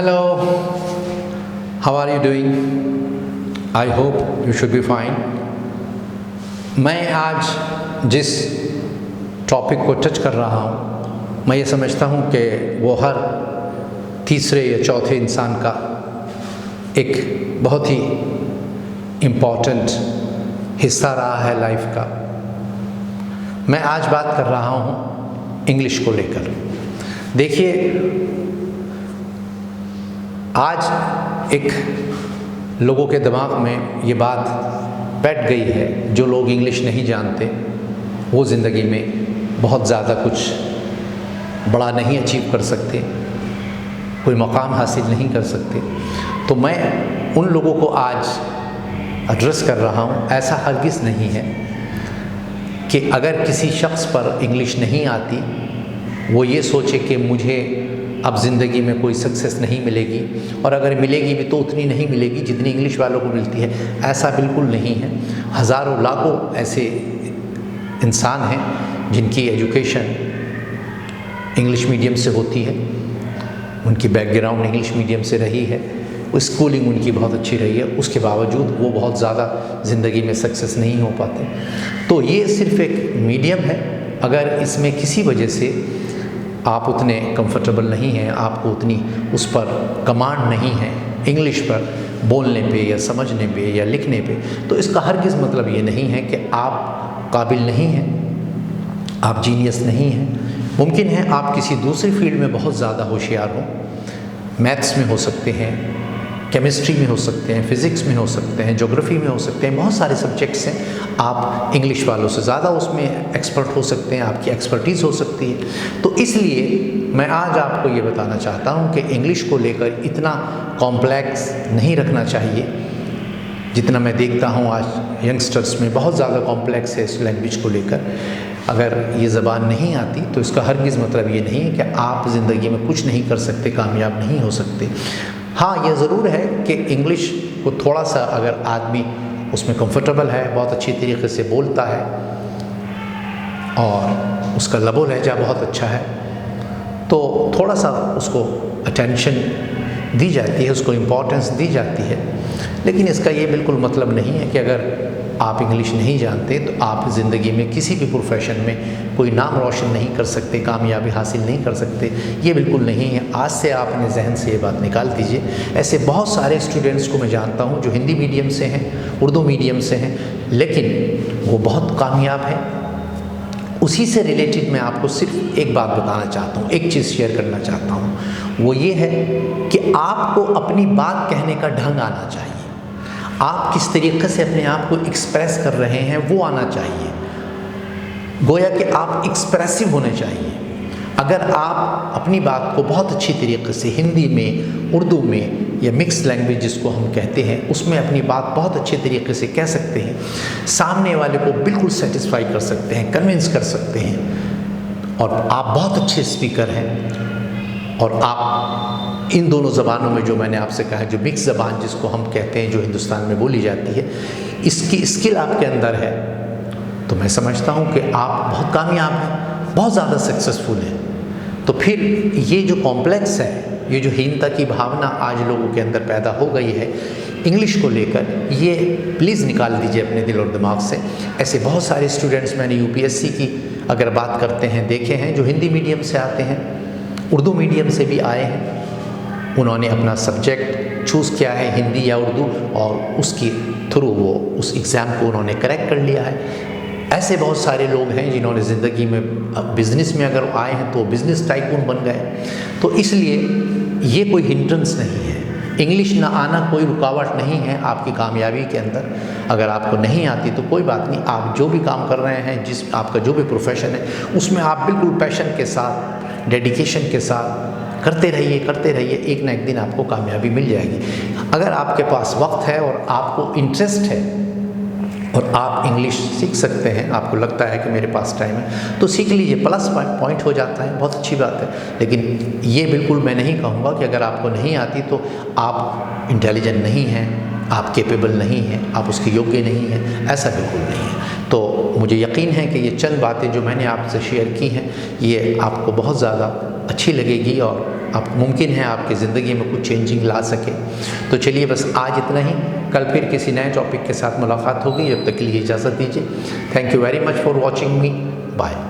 Hello, how are you doing? I hope you should be fine. मैं आज जिस topic को टच कर रहा हूँ, मैं ये समझता हूँ कि वो हर तीसरे या चौथे इंसान का एक बहुत ही इम्पॉर्टेंट हिस्सा रहा है लाइफ का। मैं आज बात कर रहा हूँ इंग्लिश को लेकर। देखिए, आज एक लोगों के दिमाग में ये बात बैठ गई है, जो लोग इंग्लिश नहीं जानते वो ज़िंदगी में बहुत ज़्यादा कुछ बड़ा नहीं अचीव कर सकते, कोई मकाम हासिल नहीं कर सकते। तो मैं उन लोगों को आज एड्रेस कर रहा हूँ। ऐसा हरगिज़ नहीं है कि अगर किसी शख्स पर इंग्लिश नहीं आती वो ये सोचे कि मुझे अब ज़िंदगी में कोई सक्सेस नहीं मिलेगी, और अगर मिलेगी भी तो उतनी नहीं मिलेगी जितनी इंग्लिश वालों को मिलती है। ऐसा बिल्कुल नहीं है। हज़ारों लाखों ऐसे इंसान हैं जिनकी एजुकेशन इंग्लिश मीडियम से होती है, उनकी बैकग्राउंड इंग्लिश मीडियम से रही है, स्कूलिंग उनकी बहुत अच्छी रही है, उसके बावजूद वो बहुत ज़्यादा ज़िंदगी में सक्सेस नहीं हो पाते। तो ये सिर्फ़ एक मीडियम है। अगर इसमें किसी वजह से आप उतने कंफर्टेबल नहीं हैं, आपको उतनी उस पर कमांड नहीं है इंग्लिश पर बोलने पे या समझने पे या लिखने पे, तो इसका हरगिज़ मतलब ये नहीं है कि आप काबिल नहीं हैं, आप जीनियस नहीं हैं। मुमकिन है आप किसी दूसरी फील्ड में बहुत ज़्यादा होशियार हों, मैथ्स में हो सकते हैं, केमिस्ट्री में हो सकते हैं, फ़िज़िक्स में हो सकते हैं, ज्योग्राफी में हो सकते हैं, बहुत सारे सब्जेक्ट्स हैं। आप इंग्लिश वालों से ज़्यादा उसमें एक्सपर्ट हो सकते हैं, आपकी एक्सपर्टीज़ हो सकती है। तो इसलिए मैं आज आपको ये बताना चाहता हूँ कि इंग्लिश को लेकर इतना कॉम्प्लेक्स नहीं रखना चाहिए जितना मैं देखता हूँ आज यंगस्टर्स में बहुत ज़्यादा कॉम्प्लेक्स है इस लैंग्वेज को लेकर। अगर ये ज़बान नहीं आती तो इसका हरगिज़ मतलब ये नहीं है कि आप ज़िंदगी में कुछ नहीं कर सकते, कामयाब नहीं हो सकते। हाँ, ये ज़रूर है कि इंग्लिश को थोड़ा सा अगर आदमी उसमें कंफर्टेबल है, बहुत अच्छी तरीके से बोलता है और उसका लबो लहजा बहुत अच्छा है, तो थोड़ा सा उसको अटेंशन दी जाती है, उसको इम्पोर्टेंस दी जाती है। लेकिन इसका ये बिल्कुल मतलब नहीं है कि अगर आप इंग्लिश नहीं जानते तो आप ज़िंदगी में किसी भी प्रोफेशन में कोई नाम रोशन नहीं कर सकते, कामयाबी हासिल नहीं कर सकते। ये बिल्कुल नहीं है। आज से आप अपने जहन से ये बात निकाल दीजिए। ऐसे बहुत सारे स्टूडेंट्स को मैं जानता हूँ जो हिंदी मीडियम से हैं, उर्दू मीडियम से हैं, लेकिन वो बहुत कामयाब हैं। उसी से रिलेटेड मैं आपको सिर्फ एक बात बताना चाहता हूँ, एक चीज़ शेयर करना चाहता हूँ। वो ये है कि आपको अपनी बात कहने का ढंग आना चाहिए। आप किस तरीके से अपने आप को एक्सप्रेस कर रहे हैं वो आना चाहिए। गोया कि आप एक्सप्रेसिव होने चाहिए। अगर आप अपनी बात को बहुत अच्छी तरीके से हिंदी में, उर्दू में या मिक्स लैंग्वेज जिसको हम कहते हैं, उसमें अपनी बात बहुत अच्छे तरीके से कह सकते हैं, सामने वाले को बिल्कुल सेटिस्फाई कर सकते हैं, कन्विंस कर सकते हैं, और आप बहुत अच्छे स्पीकर हैं, और आप इन दोनों ज़बानों में जो मैंने आपसे कहा, जो मिक्स ज़बान जिसको हम कहते हैं, जो हिंदुस्तान में बोली जाती है, इसकी स्किल आपके अंदर है, तो मैं समझता हूँ कि आप बहुत कामयाब हैं, बहुत ज़्यादा सक्सेसफुल हैं। तो फिर ये जो कॉम्प्लेक्स है, ये जो हीनता की भावना आज लोगों के अंदर पैदा हो गई है इंग्लिश को लेकर, ये प्लीज़ निकाल दीजिए अपने दिल और दिमाग से। ऐसे बहुत सारे स्टूडेंट्स मैंने यूपीएससी की अगर बात करते हैं देखे हैं, जो हिंदी मीडियम से आते हैं, उर्दू मीडियम से भी आए हैं। उन्होंने अपना सब्जेक्ट चूज़ किया है हिंदी या उर्दू, और उसके थ्रू वो उस एग्ज़ाम को उन्होंने करेक्ट कर लिया है। ऐसे बहुत सारे लोग हैं जिन्होंने ज़िंदगी में बिज़नेस में अगर आए हैं तो बिज़नेस टाइकून बन गए। तो इसलिए ये कोई हिंड्रेंस नहीं है। इंग्लिश ना आना कोई रुकावट नहीं है आपकी कामयाबी के अंदर। अगर आपको नहीं आती तो कोई बात नहीं, आप जो भी काम कर रहे हैं, जिस आपका जो भी प्रोफेशन है, उसमें आप बिल्कुल पैशन के साथ, डेडिकेशन के साथ करते रहिए। एक ना एक दिन आपको कामयाबी मिल जाएगी। अगर आपके पास वक्त है और आपको इंटरेस्ट है और आप इंग्लिश सीख सकते हैं, आपको लगता है कि मेरे पास टाइम है, तो सीख लीजिए। प्लस पॉइंट हो जाता है, बहुत अच्छी बात है। लेकिन ये बिल्कुल मैं नहीं कहूँगा कि अगर आपको नहीं आती तो आप इंटेलिजेंट नहीं हैं, आप कैपेबल नहीं हैं, आप उसके योग्य नहीं हैं, ऐसा बिल्कुल नहीं है। तो मुझे यकीन है कि ये चंद बातें जो मैंने आपसे शेयर की हैं ये आपको बहुत ज़्यादा अच्छी लगेगी और आप मुमकिन है आपकी ज़िंदगी में कुछ चेंजिंग ला सके। तो चलिए बस आज इतना ही, कल फिर किसी नए टॉपिक के साथ मुलाकात होगी। जब तक के लिए इजाज़त दीजिए। Thank you very much for watching me. Bye.